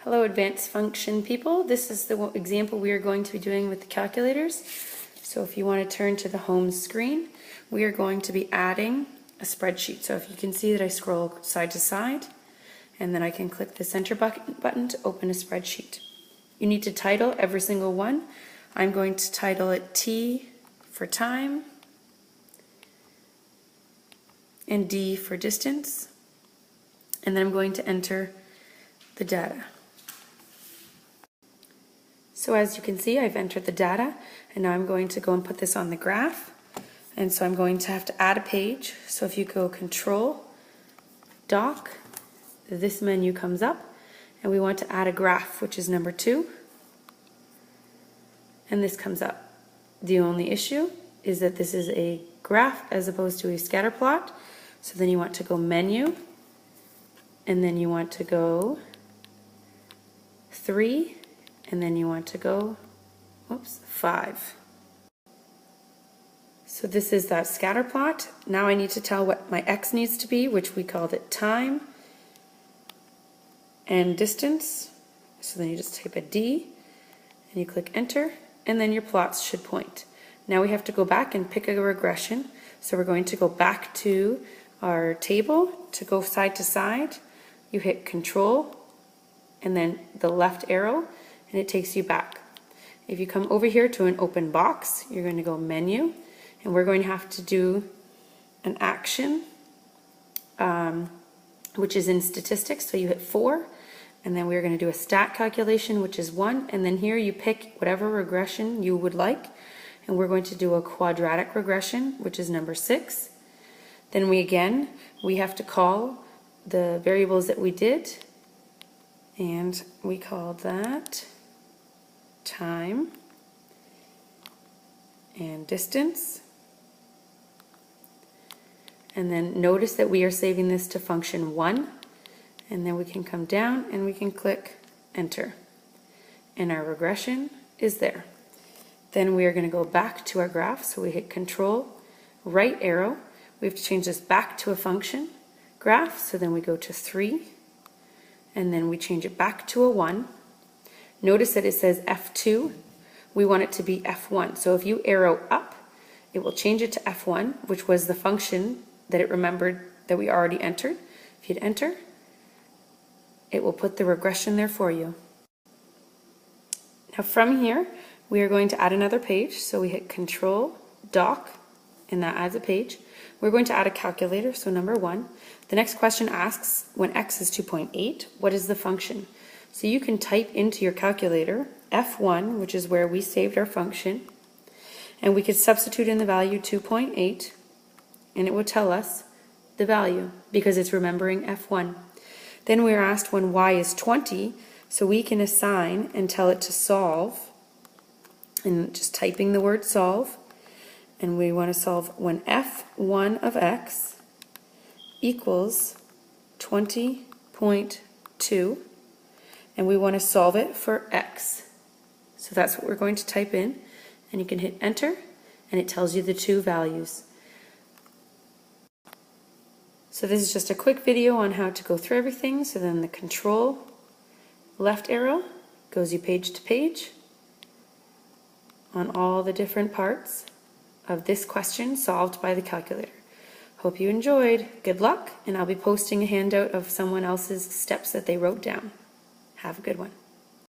Hello advanced function people. This is the example we are going to be doing with the calculators. So if you want to turn to the home screen, we are going to be adding a spreadsheet. So if you can see that I scroll side to side, and then I can click the center button to open a spreadsheet. You need to title every single one. I'm going to title it T for time and D for distance, and then I'm going to enter the data. So as you can see, I've entered the data, and now I'm going to go and put this on the graph. And so I'm going to have to add a page. So if you go Control, Doc, this menu comes up, and we want to add a graph, which is number 2. And this comes up. The only issue is that this is a graph as opposed to a scatter plot. So then you want to go Menu, and then you want to go 3, and then you want to go 5. So this is that scatter plot. Now I need to tell what my x needs to be, which we called it time and distance. So then you just type a D and you click enter, and then your plots should point. Now we have to go back and pick a regression. So we're going to go back to our table. To go side to side, you hit Control and then the left arrow, and it takes you back. If you come over here to an open box, you're going to go Menu, and we're going to have to do an action, which is in statistics. So you hit 4, and then we're going to do a stat calculation, which is 1, and then here you pick whatever regression you would like, and we're going to do a quadratic regression, which is number 6. Then we have to call the variables that we did, and we called that time and distance. And then notice that we are saving this to function 1, and then we can come down and we can click enter, and our regression is there. Then we are going to go back to our graph, so we hit Control, right arrow. We have to change this back to a function graph, so then we go to 3, and then we change it back to a 1. Notice that it says F2. We want it to be F1. So if you arrow up, it will change it to F1, which was the function that it remembered that we already entered. If you'd enter, it will put the regression there for you. Now from here, we are going to add another page. So we hit Control, Doc, and that adds a page. We're going to add a calculator, so number 1. The next question asks, when x is 2.8, what is the function? So you can type into your calculator F1, which is where we saved our function, and we could substitute in the value 2.8, and it will tell us the value because it's remembering F1. Then we are asked when y is 20, so we can assign and tell it to solve, and just typing the word solve, and we want to solve when f1 of x equals 20.2, and we want to solve it for x. So that's what we're going to type in, and you can hit enter, and it tells you the two values. So this is just a quick video on how to go through everything. So then the Control left arrow goes you page to page on all the different parts of this question solved by the calculator. Hope you enjoyed. Good luck, and I'll be posting a handout of someone else's steps that they wrote down. Have a good one.